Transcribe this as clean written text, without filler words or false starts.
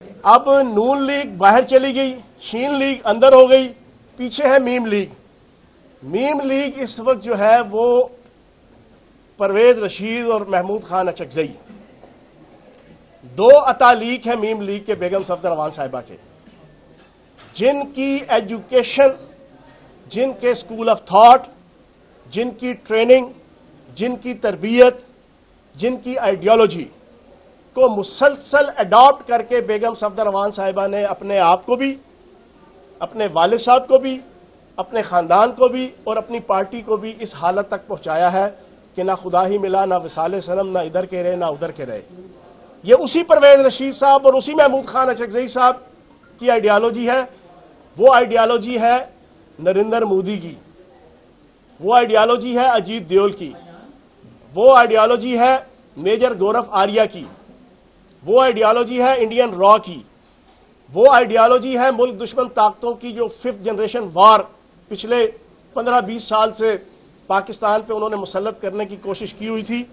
اب نون لیگ باہر چلی گئی، شین لیگ اندر ہو گئی، پیچھے ہے میم لیگ۔ میم لیگ اس وقت جو ہے وہ پرویز رشید اور محمود خان اچکزئی، دو اتالیق ہیں میم لیگ کے بیگم صفدر امان صاحبہ کے، جن کی ایجوکیشن، جن کے اسکول آف تھاٹ، جن کی ٹریننگ، جن کی تربیت، جن کی آئیڈیالوجی کو مسلسل اڈاپٹ کر کے بیگم صفدر امان صاحبہ نے اپنے آپ کو بھی، اپنے والد صاحب کو بھی، اپنے خاندان کو بھی اور اپنی پارٹی کو بھی اس حالت تک پہنچایا ہے کہ نہ خدا ہی ملا، نہ وصال صنم، نہ ادھر کے رہے نہ ادھر کے رہے۔ یہ اسی پرویز رشید صاحب اور اسی محمود خان اچکزئی صاحب کی آئیڈیالوجی ہے۔ وہ آئیڈیالوجی ہے نریندر مودی کی، وہ آئیڈیالوجی ہے اجیت دیول کی، وہ آئیڈیالوجی ہے میجر گورف آریہ کی، وہ آئیڈیالوجی ہے انڈین را کی، وہ آئیڈیالوجی ہے ملک دشمن طاقتوں کی جو 5th جنریشن وار پچھلے 15-20 سال سے پاکستان پہ انہوں نے مسلط کرنے کی کوشش کی ہوئی تھی۔